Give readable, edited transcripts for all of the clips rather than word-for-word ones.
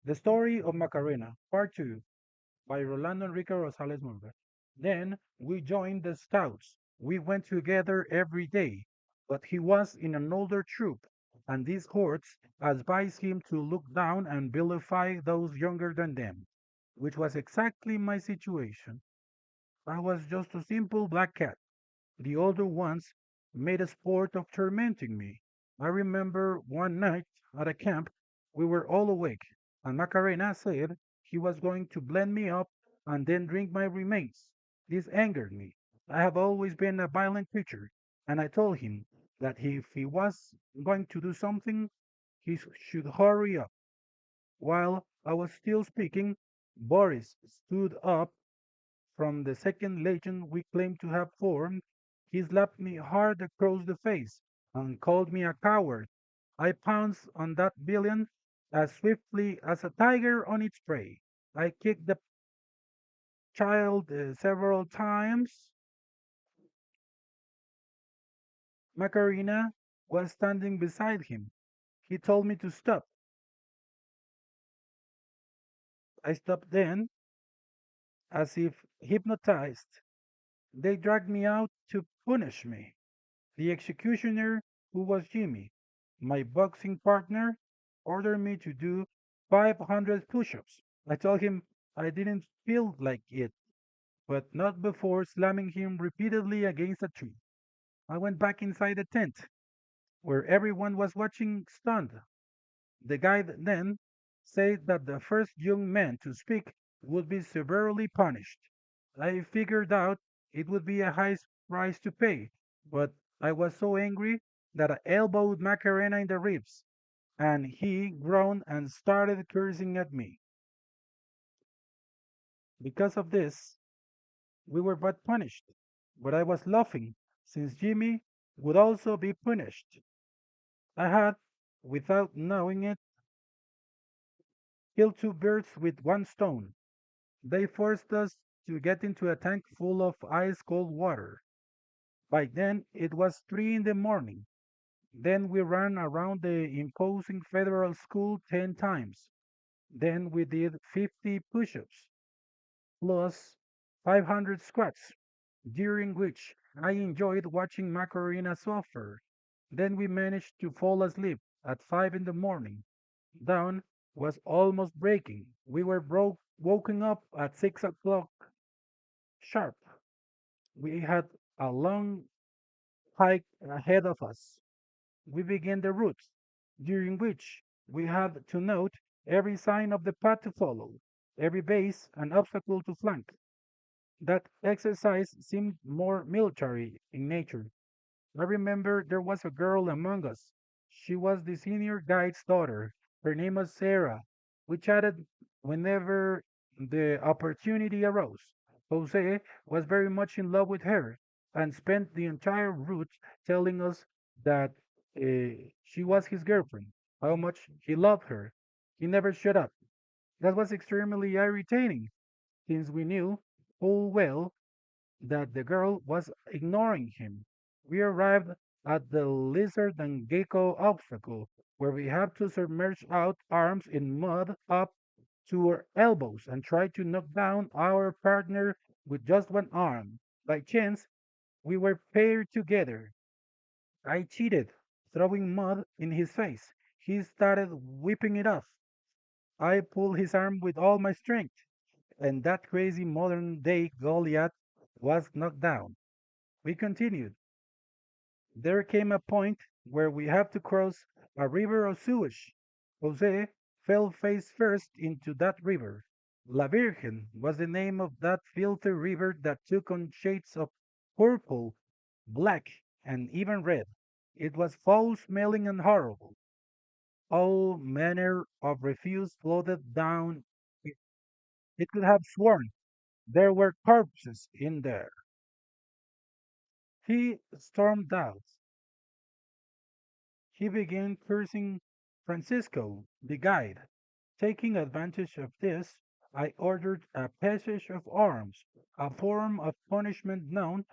The Story of Macarena, Part 2, by Rolando Enrique Rosales Murga. Then we joined the Scouts. We went together every day, but he was in an older troop, and these hordes advised him to look down and vilify those younger than them, which was exactly my situation. I was just a simple black cat. The older ones made a sport of tormenting me. I remember one night at a camp, we were all awake, and Macarena said he was going to blend me up and then drink my remains. This angered me. I have always been a violent creature, and I told him that if he was going to do something, he should hurry up. While I was still speaking, Boris stood up from the second legion we claimed to have formed. He slapped me hard across the face and called me a coward. I pounced on that villain as swiftly as a tiger on its prey. I kicked the child several times. Macarena was standing beside him. He told me to stop. I stopped then, as if hypnotized. They dragged me out to punish me. The executioner, who was Jimmy, my boxing partner, ordered me to do 500 push ups. I told him I didn't feel like it, but not before slamming him repeatedly against a tree. I went back inside the tent, where everyone was watching stunned. The guide then said that the first young man to speak would be severely punished. I figured out it would be a high price to pay, but I was so angry that I elbowed Macarena in the ribs, and he groaned and started cursing at me. Because of this, we were both punished, but I was laughing, since Jimmy would also be punished. I had, without knowing it, killed two birds with one stone. They forced us to get into a tank full of ice cold water. By then it was 3 in the morning. Then we ran around the imposing federal school 10 times. Then we did 50 push ups plus 500 squats, during which I enjoyed watching Macarena suffer. Then we managed to fall asleep at 5 in the morning. Dawn was almost breaking. We were woken up at 6 o'clock sharp. We had a long hike ahead of us. We began the route, during which we had to note every sign of the path to follow, every base and obstacle to flank. That exercise seemed more military in nature. I remember there was a girl among us. She was the senior guide's daughter. Her name was Sarah. We chatted whenever the opportunity arose. Jose was very much in love with her and spent the entire route telling us that she was his girlfriend, how much he loved her. He never shut up. That was extremely irritating since we knew full well that the girl was ignoring him. We arrived at the lizard and gecko obstacle, where we had to submerge out arms in mud up to our elbows and try to knock down our partner with just one arm. By chance, we were paired together. I cheated, throwing mud in his face. He started whipping it off. I pulled his arm with all my strength, and that crazy modern day Goliath was knocked down. We continued. There came a point where we had to cross a river of sewage. Jose fell face first into that river. La Virgen was the name of that filthy river that took on shades of purple, black, and even red. It was foul smelling and horrible. All manner of refuse floated down it. It could have sworn there were corpses in there. He stormed out. He began cursing Francisco, the guide. Taking advantage of this, I ordered a passage of arms, a form of punishment known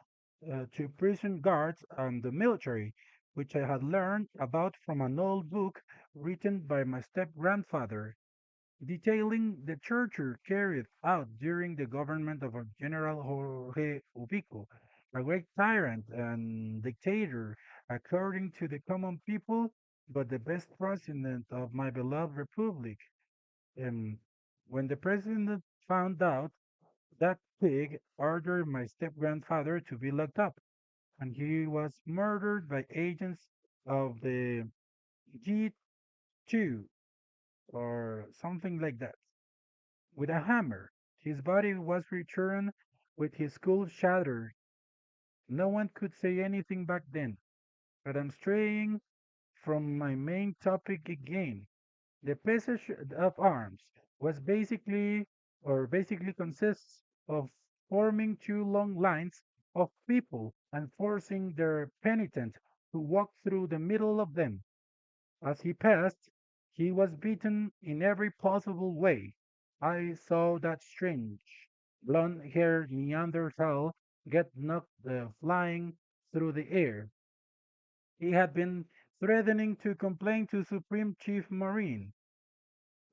to prison guards and the military, which I had learned about from an old book written by my step grandfather. detailing the torture carried out during the government of General Jorge Ubico, a great tyrant and dictator, according to the common people, but the best president of my beloved republic. Um, when the president found out, that pig ordered my step grandfather to be locked up, and he was murdered by agents of the G2 or something like that. With a hammer, his body was returned with his skull shattered. No one could say anything back then, but I'm straying from my main topic again. The passage of arms was basically consists of forming two long lines of people and forcing their penitent to walk through the middle of them. As he passed, he was beaten in every possible way. I saw that strange, blond-haired Neanderthal get knocked flying through the air. He had been threatening to complain to Supreme Chief Marine,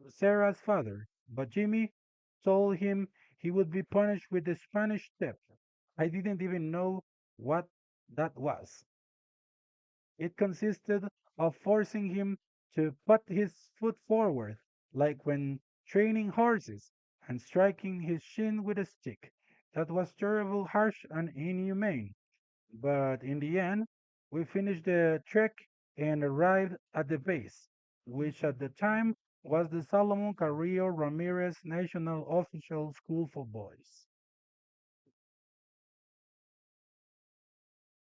Sarah's father, but Jimmy told him he would be punished with the Spanish step. I didn't even know what that was. It consisted of forcing him to put his foot forward, like when training horses, and striking his shin with a stick. That was terrible, harsh, and inhumane. But in the end, we finished the trek and arrived at the base, which at the time was the Solomon Carrillo Ramirez National Official School for Boys.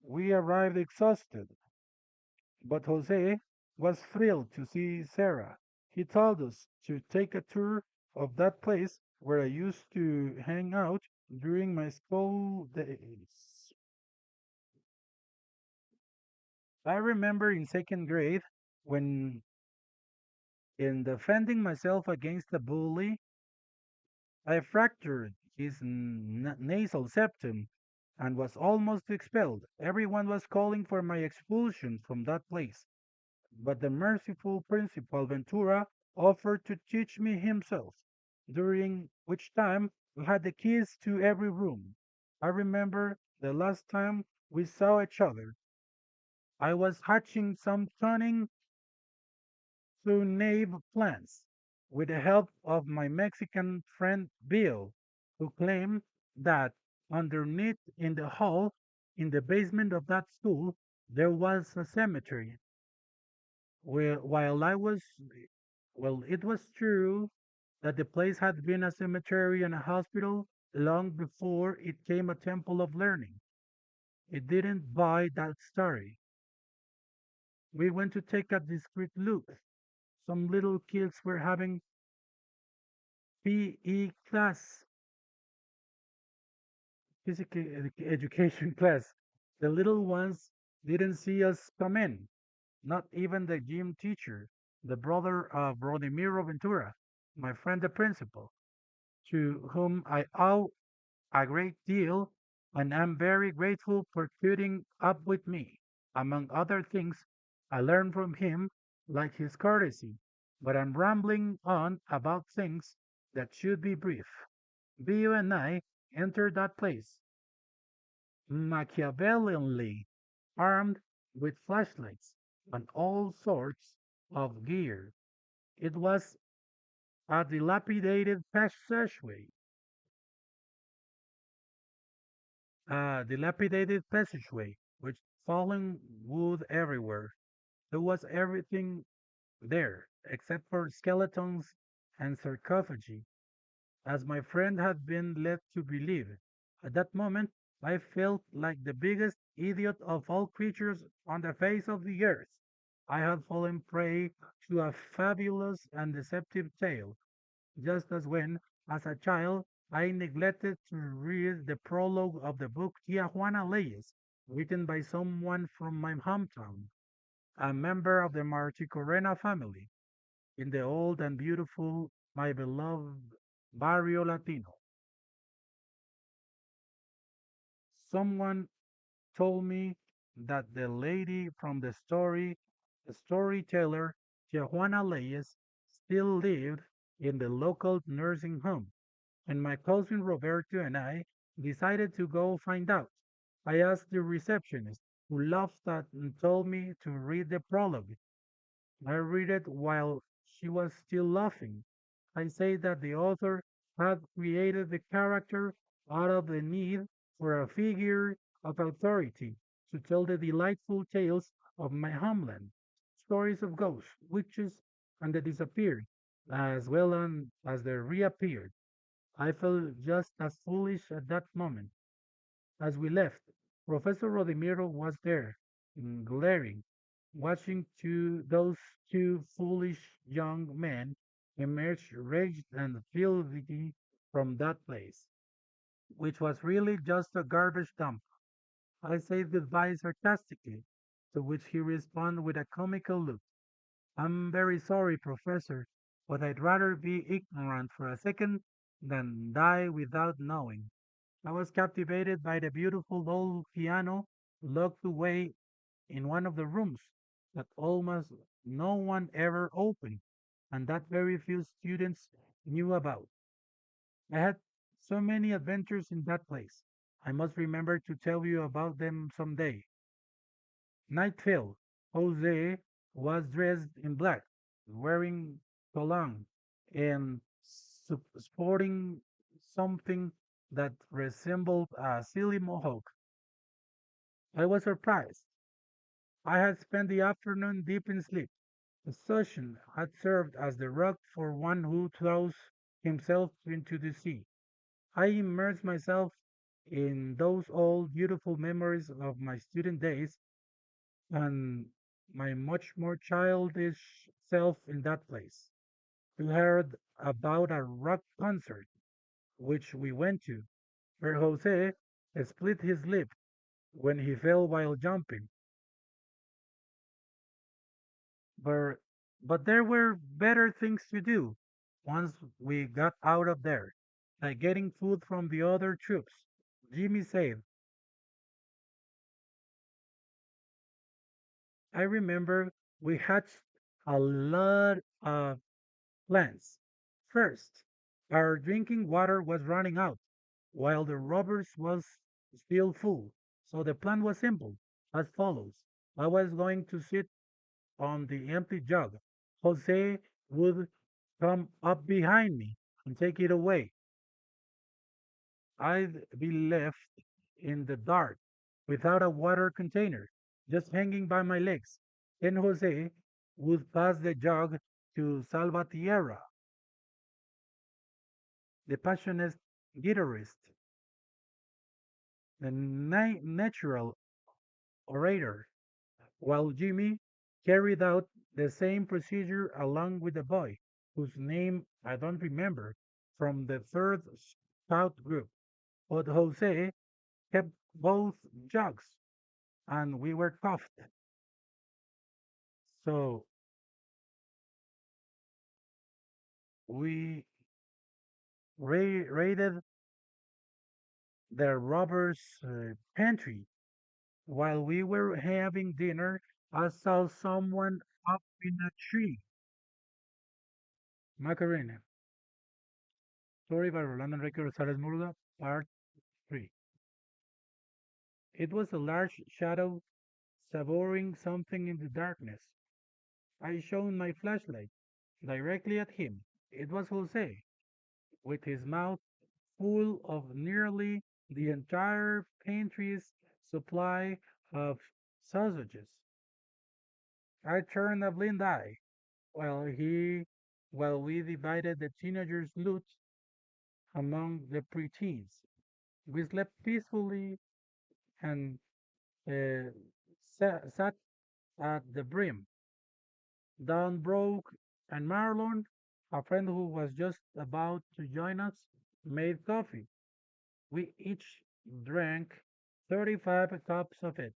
We arrived exhausted, but Jose was thrilled to see Sarah. He told us to take a tour of that place where I used to hang out during my school days. I remember in second grade when, in defending myself against a bully, I fractured his nasal septum and was almost expelled. Everyone was calling for my expulsion from that place. But the merciful Principal Ventura offered to teach me himself, during which time we had the keys to every room. I remember the last time we saw each other. I was hatching some cunning through nave plans, with the help of my Mexican friend Bill, who claimed that underneath in the hall, in the basement of that school, there was a cemetery. While I was, well, it was true that the place had been a cemetery and a hospital long before it came a temple of learning. It didn't buy that story. We went to take a discreet look. Some little kids were having PE class, education class. The little ones didn't see us come in, not even the gym teacher, the brother of Rodimiro Ventura, my friend the principal, to whom I owe a great deal, and am very grateful for putting up with me. Among other things, I learned from him, like his courtesy, but I'm rambling on about things that should be brief. Bio and I entered that place, Machiavellianly armed with flashlights and all sorts of gear. It was a dilapidated passageway with fallen wood everywhere. There was everything there except for skeletons and sarcophagi, as my friend had been led to believe. At that moment, I felt like the biggest idiot of all creatures on the face of the earth. I had fallen prey to a fabulous and deceptive tale, just as when, as a child, I neglected to read the prologue of the book Tia Juana Leyes, written by someone from my hometown, a member of the Marchicorena family, in the old and beautiful, my beloved Barrio Latino. Someone told me that the lady from the storyteller, Tia Juana Leyes, still lived in the local nursing home, and my cousin Roberto and I decided to go find out. I asked the receptionist, who laughed at and told me to read the prologue. I read it while she was still laughing. I say that the author had created the character out of the need for a figure of authority to tell the delightful tales of my homeland, stories of ghosts, witches, and the disappeared, as well as the reappeared. I felt just as foolish at that moment. As we left, Professor Rodimiro was there, glaring, watching those two foolish young men emerge wretched and filthy from that place, which was really just a garbage dump. I said goodbye sarcastically, to which he responded with a comical look. I'm very sorry, Professor, but I'd rather be ignorant for a second than die without knowing. I was captivated by the beautiful old piano locked away in one of the rooms that almost no one ever opened and that very few students knew about. I had so many adventures in that place. I must remember to tell you about them someday. Night fell. Jose was dressed in black, wearing cologne, and sporting something that resembled a silly mohawk. I was surprised. I had spent the afternoon deep in sleep. The session had served as the rug for one who throws himself into the sea. I immersed myself in those old beautiful memories of my student days and my much more childish self in that place. We heard about a rock concert which we went to, where Jose split his lip when he fell while jumping. But there were better things to do once we got out of there, like getting food from the other troops. Jimmy said, I remember we hatched a lot of plans. First, our drinking water was running out, while the robbers was still full. So the plan was simple, as follows. I was going to sit on the empty jug. Jose would come up behind me and take it away. I'd be left in the dark without a water container, just hanging by my legs. Then Jose would pass the jug to Salvatierra, the passionate guitarist, the natural orator, while Jimmy carried out the same procedure along with a boy, whose name I don't remember, from the third scout group. But Jose kept both jugs, and we were cuffed. So we raided the robbers' pantry. While we were having dinner, I saw someone up in a tree. Macarena. Story by Rolando Enrique Rosales Murga, Part 3. It was a large shadow savoring something in the darkness. I shone my flashlight directly at him. It was Jose, with his mouth full of nearly the entire pantry's supply of sausages. I turned a blind eye while we divided the teenagers' loot among the preteens. We slept peacefully and uh, sat at the brim. Dawn broke, and Marlon, a friend who was just about to join us, made coffee. We each drank 35 cups of it.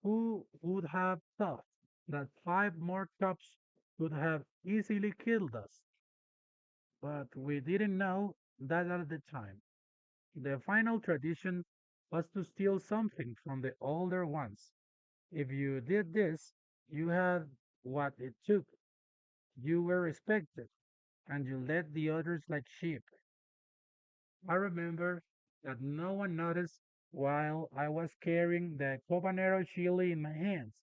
Who would have thought that 5 more cups could have easily killed us? But we didn't know that at the time. The final tradition was to steal something from the older ones. If you did this, you had what it took. You were respected. and you led the others like sheep. I remember that no one noticed while I was carrying the habanero chili in my hands,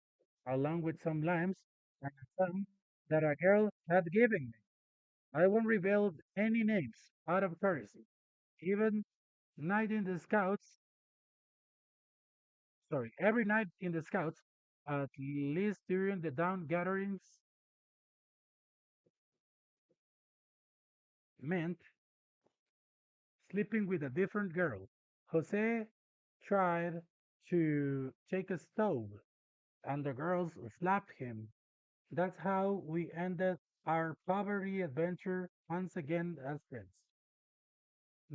along with some limes and some that a girl had given me. I won't reveal any names out of courtesy. Even night in the scouts, every night in the scouts, at least during the dawn gatherings, meant sleeping with a different girl. Jose tried to take a stove, and the girls slapped him. That's how we ended our poverty adventure once again as friends.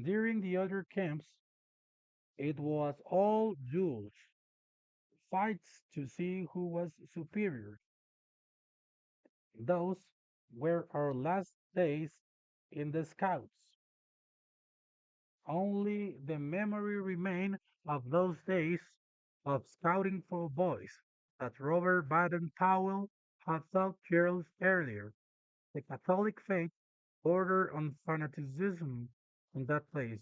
During the other camps, it was all duels, fights to see who was superior. Those were our last days in the Scouts. Only the memory remained of those days of scouting for boys that Robert Baden-Powell had taught girls earlier. The Catholic faith bordered on fanaticism in that place.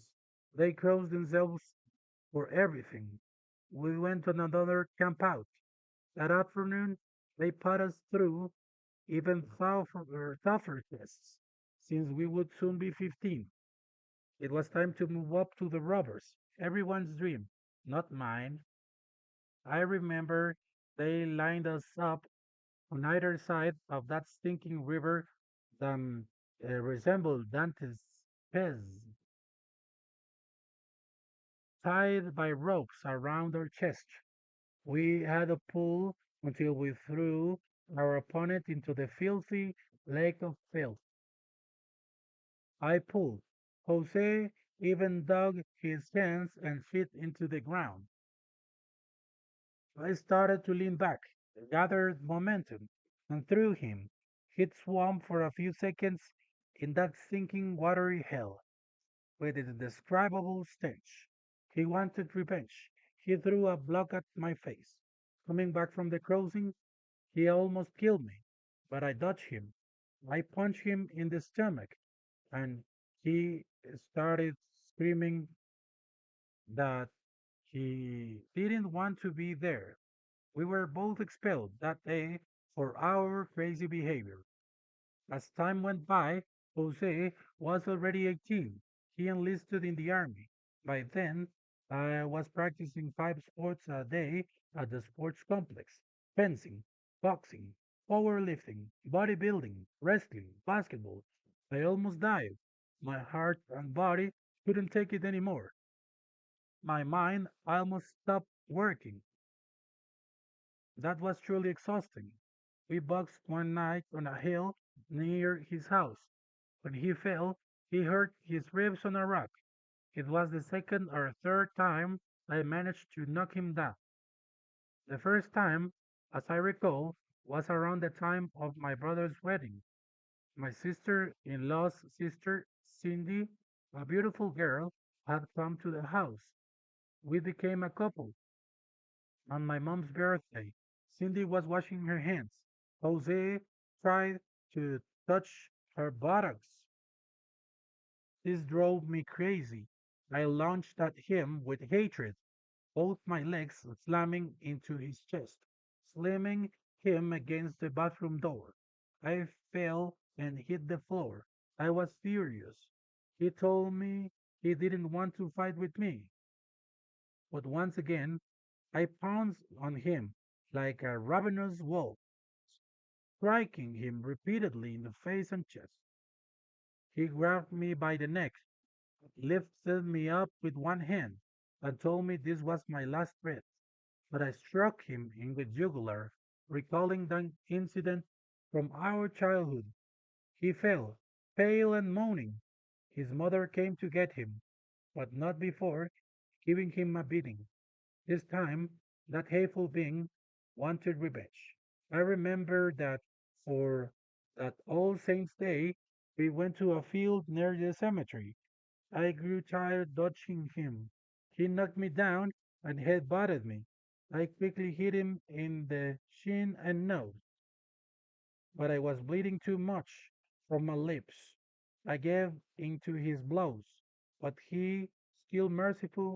They crossed themselves for everything. We went on another camp out. That afternoon, they put us through even tougher tests, since we would soon be 15. It was time to move up to the robbers, everyone's dream, not mine. I remember they lined us up on either side of that stinking river that resembled Dante's Pez, tied by ropes around our chest. We had a pull until we threw our opponent into the filthy lake of filth. I pulled. Jose even dug his hands and feet into the ground. I started to lean back, gathered momentum, and threw him. He'd swam for a few seconds in that stinking watery hell, with its indescribable stench. He wanted revenge. He threw a block at my face. Coming back from the crossing, he almost killed me, but I dodged him. I punched him in the stomach, and he started screaming that he didn't want to be there. We were both expelled that day for our crazy behavior. As time went by, Jose was already 18. He enlisted in the army. By then, I was practicing 5 sports a day at the sports complex: fencing, boxing, powerlifting, bodybuilding, wrestling, basketball. I almost died. My heart and body couldn't take it anymore. My mind almost stopped working. That was truly exhausting. We boxed one night on a hill near his house. When he fell, he hurt his ribs on a rock. It was the second or third time I managed to knock him down. The first time, as I recall, was around the time of my brother's wedding. My sister-in-law's sister, Cindy, a beautiful girl, had come to the house. We became a couple. On my mom's birthday, Cindy was washing her hands. Jose tried to touch her buttocks. This drove me crazy. I launched at him with hatred, both my legs slamming into his chest, slamming him against the bathroom door. I fell and hit the floor. I was furious. He told me he didn't want to fight with me, but once again I pounced on him like a ravenous wolf, striking him repeatedly in the face and chest. He grabbed me by the neck, lifted me up with one hand, and told me this was my last breath. But I struck him in the jugular, recalling the incident from our childhood. He fell, pale and moaning. His mother came to get him, but not before giving him a beating. This time, that hateful being wanted revenge. I remember that for that All Saints' Day, we went to a field near the cemetery. I grew tired dodging him. He knocked me down and head-butted me. I quickly hit him in the shin and nose, but I was bleeding too much from my lips. I gave into his blows, but he, still merciful,